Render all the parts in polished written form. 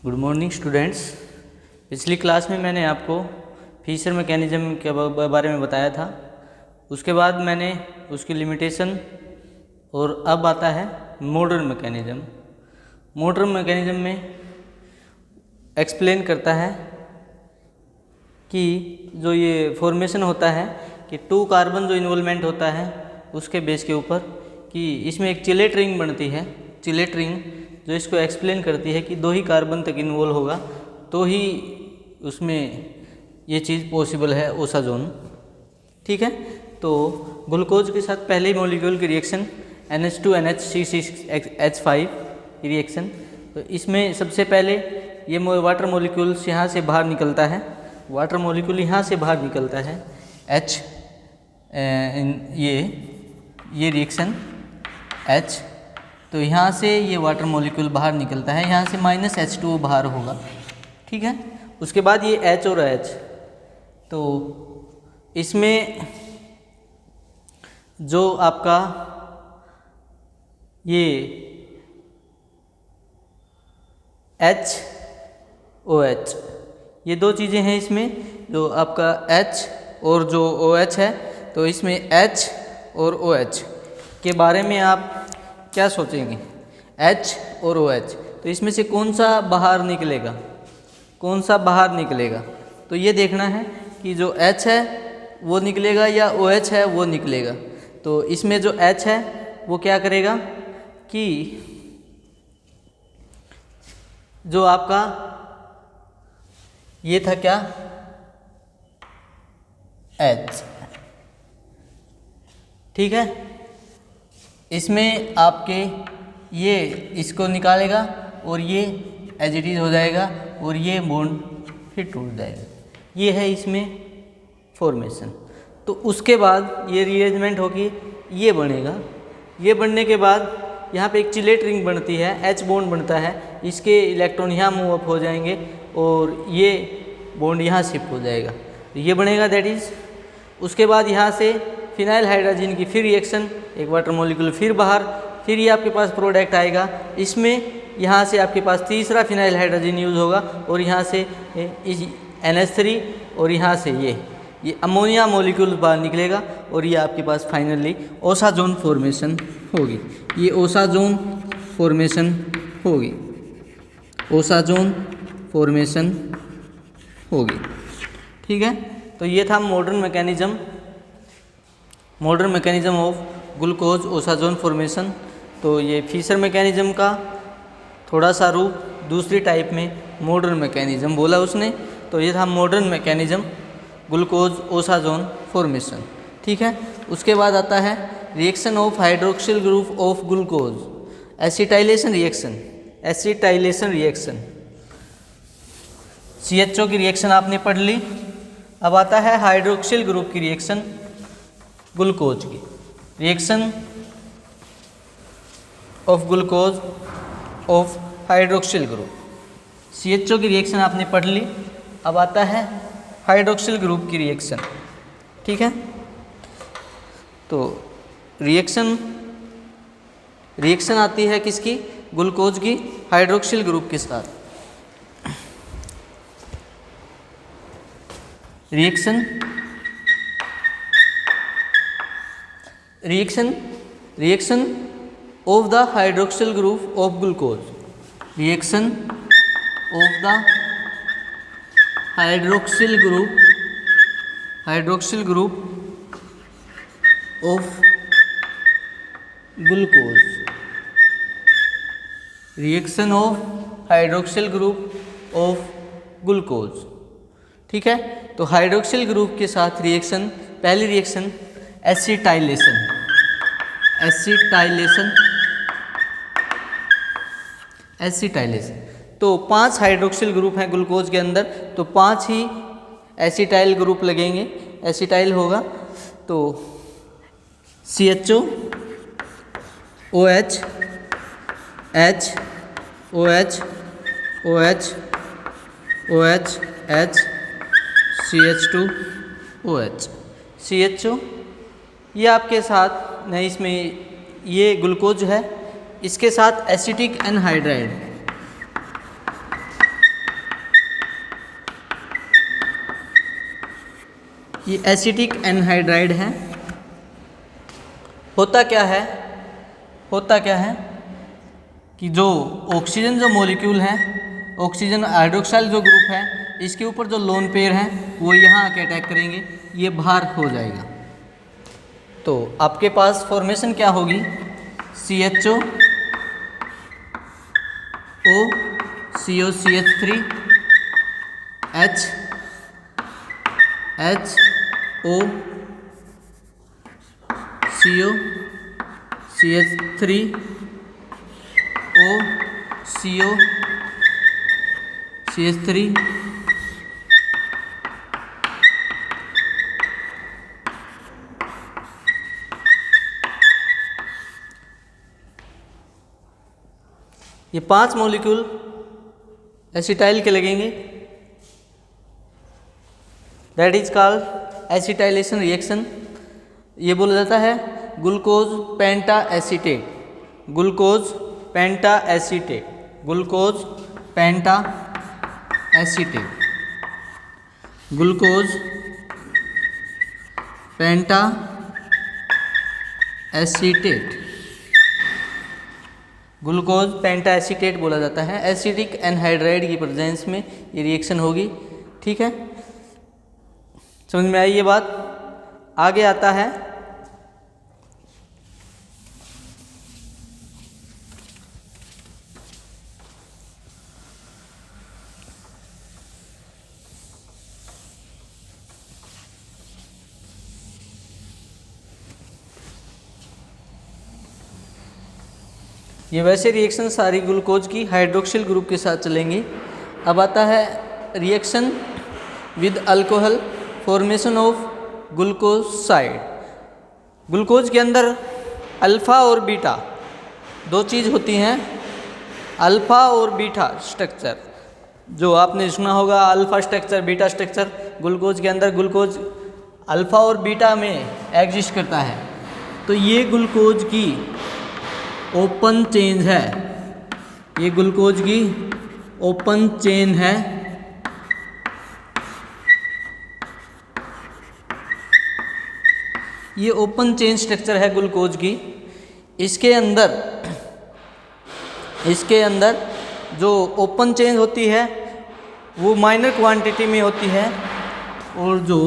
Good morning students. पिछली class में मैंने आपको फिशर मैकेनिज्म के बारे में बताया था। उसके बाद मैंने उसकी लिमिटेशन और अब आता है मॉडर्न मैकेनिज्म। मॉडर्न मैकेनिज्म में एक्सप्लेन करता है कि जो ये फॉर्मेशन होता है कि 2 कार्बन जो इन्वॉल्वमेंट होता है उसके बेस के ऊपर कि इसमें एक चिलेट रिंग बनती है। चिलेट रिंग जो इसको एक्सप्लेन करती है कि 2 ही कार्बन तक इन्वॉल्व होगा तो ही उसमें ये चीज़ पॉसिबल है ओसाजोन। ठीक है, तो ग्लूकोज के साथ पहले मॉलिक्यूल की रिएक्शन NH2NH6H5 रिएक्शन। तो इसमें सबसे पहले ये वाटर मॉलिक्यूल्स यहाँ से बाहर निकलता है। वाटर मॉलिक्यूल यहाँ से बाहर निकलता है H, ये रिएक्शन H, तो यहाँ से ये वाटर मॉलिक्यूल बाहर निकलता है, यहाँ से -H2O बाहर होगा। ठीक है, उसके बाद ये H और H, तो इसमें जो आपका ये HOH, ये 2 चीज़ें हैं इसमें, जो आपका H और जो OH है। तो इसमें H और OH के बारे में आप क्या सोचेंगे? H और OH, तो इसमें से कौन सा बाहर निकलेगा, कौन सा बाहर निकलेगा? तो ये देखना है कि जो H है वो निकलेगा या OH है वो निकलेगा। तो इसमें जो H है वो क्या करेगा कि जो आपका ये था क्या H, ठीक है, इसमें आपके ये इसको निकालेगा और ये एज इट इज़ हो जाएगा और ये बॉन्ड फिर टूट जाएगा। ये है इसमें फॉर्मेशन। तो उसके बाद ये रीअरेंजमेंट होगी, ये बनेगा। ये बनने के बाद यहाँ पे एक चिलेट रिंग बनती है, H बॉन्ड बनता है, इसके इलेक्ट्रॉन यहाँ मूव अप हो जाएंगे और ये बॉन्ड यहाँ शिफ्ट हो जाएगा, तो ये बनेगा दैट इज़। उसके बाद यहाँ से फिनाइल हाइड्रोजन की फिर रिएक्शन, एक वाटर मॉलिक्यूल फिर बाहर, फिर ये आपके पास प्रोडक्ट आएगा। इसमें यहाँ से आपके पास तीसरा फिनाइल हाइड्रोजन यूज़ होगा और यहाँ से NH3 और यहाँ से ये अमोनिया मॉलिक्यूल बाहर निकलेगा और ये आपके पास फाइनली ओसाजोन फॉर्मेशन होगी। ये ओसाजोन फॉर्मेशन होगी, ओसाजोन फॉर्मेशन होगी। ठीक है, तो ये था modern mechanism of glucose osazone formation. तो ये फिशर मैकेनिज्म का थोड़ा सा रूप दूसरी टाइप में मॉडर्न मैकेनिज्म बोला उसने, तो ये था modern mechanism glucose osazone formation. ठीक है, उसके बाद आता है reaction of hydroxyl group of glucose, acetylation reaction. Acetylation reaction, CHO की रिएक्शन आपने पढ़ ली। अब आता है हाइड्रोक्सिल ग्रुप की रिएक्शन, ग्लूकोज की reaction of glucose of hydroxyl group. CHO की रिएक्शन आपने पढ़ ली। अब आता है हाइड्रोक्सिल ग्रुप की रिएक्शन। ठीक है, तो रिएक्शन आती है किसकी? ग्लूकोज की हाइड्रोक्सिल ग्रुप के साथ। Reaction of the hydroxyl group of glucose, reaction of the hydroxyl group of glucose, reaction of hydroxyl group of glucose. ठीक है, तो हाइड्रोक्सिल ग्रुप के साथ रिएक्शन, पहली रिएक्शन एसिटाइलेशन। तो 5 हाइड्रोक्सिल ग्रुप हैं ग्लूकोज के अंदर, तो 5 ही एसिटाइल ग्रुप लगेंगे, एसिटाइल होगा। तो CHO, OH, H, OH, OH, OH, H, CH2, OH, CHO। ये आपके साथ नहीं, इसमें ये ग्लूकोज है, इसके साथ एसिटिक एनहाइड्राइड, ये एसिटिक एनहाइड्राइड है। होता क्या है कि जो ऑक्सीजन जो मॉलिक्यूल है, ऑक्सीजन हाइड्रोक्साइल जो ग्रुप है, इसके ऊपर जो लोन पेयर है वो यहाँ आके अटैक करेंगे, ये बाहर हो जाएगा। तो आपके पास फॉर्मेशन क्या होगी, CHO O CO CH3 H H O CO CH3 O CO CH3 ये 5 मॉलिक्यूल एसिटाइल के लगेंगे। That is called acetylation reaction. ये बोला जाता है ग्लूकोज पेंटा एसीटेट, ग्लूकोज पेंटा एसीटेट, ग्लूकोज पेंटा एसीटेट, ग्लूकोज पेंटा एसीटेट, ग्लूकोज पेंटा एसीटेट बोला जाता है। एसिडिक एनहाइड्राइड की प्रेजेंस में ये रिएक्शन होगी। ठीक है, समझ में आई ये बात। आगे आता है ये वैसे रिएक्शन सारी ग्लूकोज की हाइड्रोक्सिल ग्रुप के साथ चलेंगी। अब आता है reaction with alcohol, formation of glucoside. Glucose के अंदर अल्फ़ा और बीटा दो चीज़ होती हैं, अल्फ़ा और बीटा स्ट्रक्चर। जो आपने सुना होगा alpha structure beta structure, glucose के अंदर ग्लूकोज अल्फ़ा और बीटा में एग्जिस्ट करता है। तो ये ग्लूकोज की ओपन चेन है, ये ग्लूकोज की ओपन चेन है। ये ओपन चेन स्ट्रक्चर है ग्लूकोज की। इसके अंदर जो ओपन चेन होती है वो माइनर क्वांटिटी में होती है और जो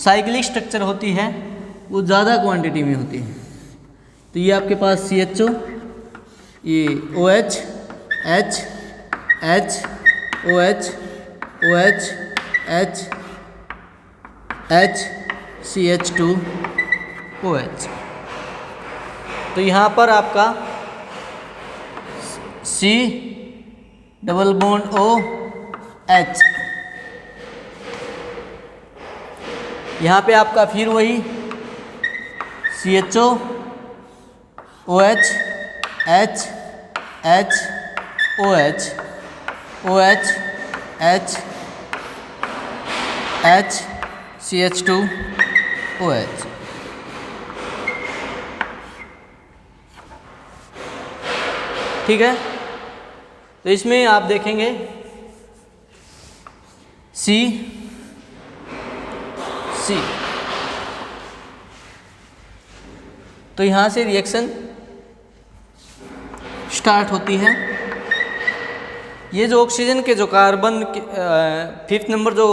साइक्लिक स्ट्रक्चर होती है वो ज़्यादा क्वांटिटी में होती है। तो ये आपके पास CHO, ये OH H H OH OH H H CH2 OH। तो यहाँ पर आपका C double bond O H, यहाँ पे आपका फिर वही CHO OH H H OH OH H H CH2 OH। ठीक है, तो इसमें आप देखेंगे C तो यहाँ से रिएक्शन स्टार्ट होती है। ये जो ऑक्सीजन के जो कार्बन 5th नंबर जो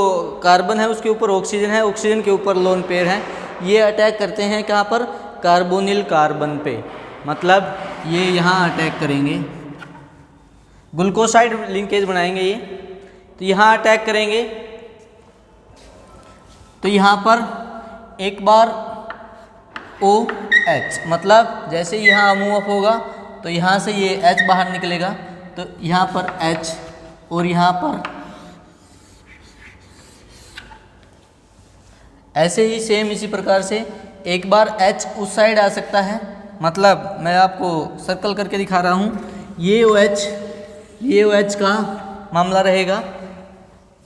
कार्बन है उसके ऊपर ऑक्सीजन है, ऑक्सीजन के ऊपर लोन पेयर है। ये अटैक करते हैं कहाँ पर, कार्बोनिल कार्बन पे, मतलब ये यहाँ अटैक करेंगे, ग्लूकोसाइड लिंकेज बनाएंगे ये, तो यहाँ अटैक करेंगे। तो यहाँ पर एक बार OH, मतलब जैसे यहाँ मूव अप होगा तो यहाँ से ये H बाहर निकलेगा, तो यहाँ पर H और यहाँ पर ऐसे ही सेम इसी प्रकार से एक बार H उस साइड आ सकता है। मतलब मैं आपको सर्कल करके दिखा रहा हूँ, ये OH का मामला रहेगा।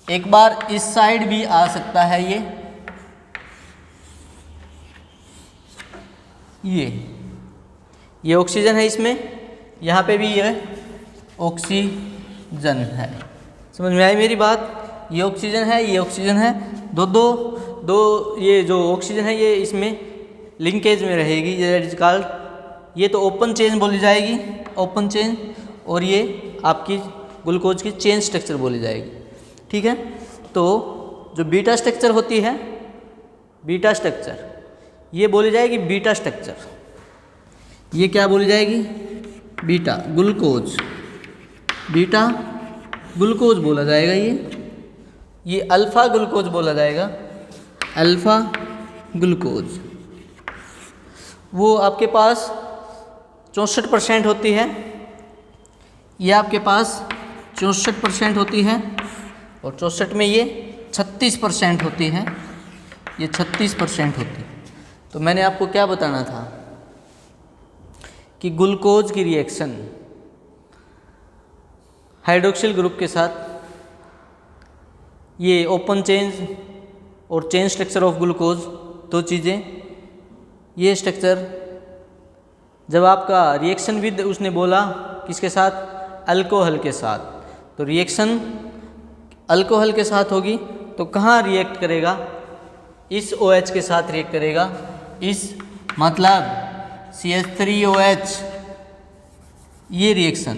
एक बार इस साइड भी आ सकता है ये ऑक्सीजन है, इसमें यहाँ पे भी ये ऑक्सीजन है। समझ में आई मेरी बात। ये ऑक्सीजन है, ये ऑक्सीजन है, दो दो दो, ये जो ऑक्सीजन है ये इसमें लिंकेज में रहेगी, दैट इज कॉल्ड, ये तो ओपन चेन बोली जाएगी, ओपन चेन, और ये आपकी ग्लूकोज की चेन स्ट्रक्चर बोली जाएगी। ठीक है, तो जो बीटा स्ट्रक्चर होती है, बीटा स्ट्रक्चर ये बोली जाएगी बीटा स्ट्रक्चर, ये क्या बोली जाएगी, बीटा ग्लूकोज, बीटा ग्लूकोज बोला जाएगा, ये अल्फ़ा ग्लूकोज बोला जाएगा, अल्फ़ा ग्लूकोज। वो आपके पास 64% होती है, ये आपके पास 64% होती है, और 64 में ये 36% होती है, ये 36% होती है। तो मैंने आपको क्या बताना था कि ग्लूकोज की रिएक्शन हाइड्रोक्सिल ग्रुप के साथ, ये ओपन चेन और चेन स्ट्रक्चर ऑफ ग्लूकोज, दो चीज़ें, ये स्ट्रक्चर जब आपका रिएक्शन विद, उसने बोला किसके साथ, अल्कोहल के साथ, तो रिएक्शन अल्कोहल के साथ होगी तो कहाँ रिएक्ट करेगा, इस OH के साथ रिएक्ट करेगा, इस मतलब CH3OH, ये रिएक्शन,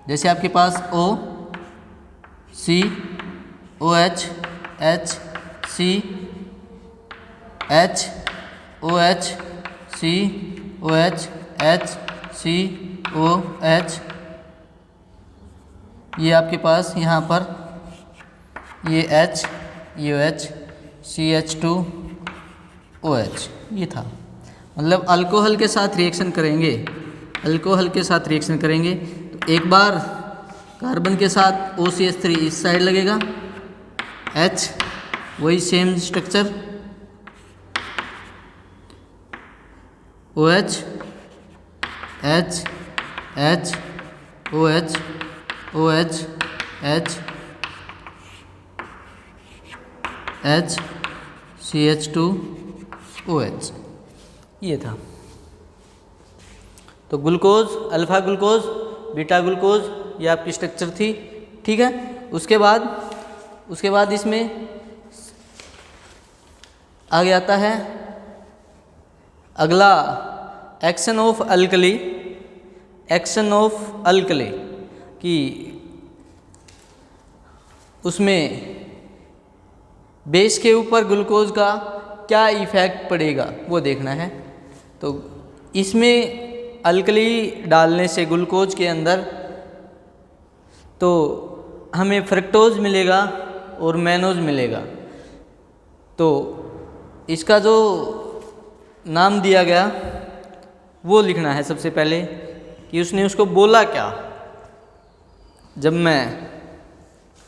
जैसे आपके पास O C OH H C H OH C OH H C OH, ये आपके पास यहाँ पर ये H, ये OH, CH2OH, ये था, मतलब अल्कोहल के साथ रिएक्शन करेंगे, अल्कोहल के साथ रिएक्शन करेंगे तो एक बार कार्बन के साथ OCH3 इस साइड लगेगा, H वही same structure, OH H H OH OH H H CH2OH, ये था। तो glucose, alpha glucose, beta glucose, ये आपकी स्ट्रक्चर थी। ठीक है, उसके बाद इसमें आगे आता है अगला action of alkali, action of alkali कि उसमें बेस के ऊपर ग्लूकोज का क्या इफ़ेक्ट पड़ेगा वो देखना है। तो इसमें अल्कली डालने से ग्लूकोज के अंदर तो हमें फ्रक्टोज मिलेगा और मैनोज मिलेगा। तो इसका जो नाम दिया गया वो लिखना है सबसे पहले कि उसने उसको बोला क्या। जब मैं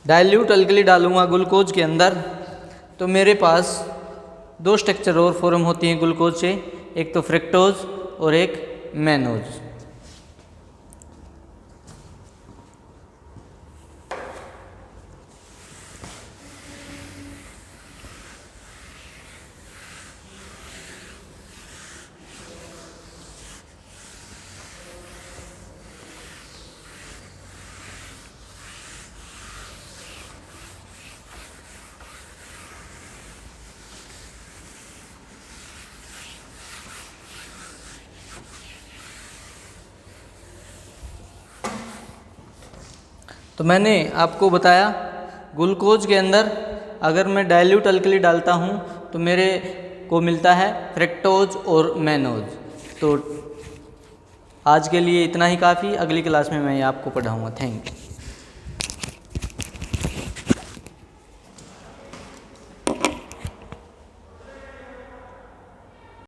डाइल्यूट अल्कली डालूँगा ग्लूकोज के अंदर तो मेरे पास दो स्ट्रक्चर और फॉर्म होती हैं ग्लूकोज से, एक तो फ्रक्टोज और एक मैनोज। तो मैंने आपको बताया ग्लूकोज के अंदर अगर मैं डाइल्यूट अल्कली डालता हूँ तो मेरे को मिलता है फ्रक्टोज और मैनोज। तो आज के लिए इतना ही काफ़ी, अगली क्लास में मैं आपको पढ़ाऊँगा। Thank you.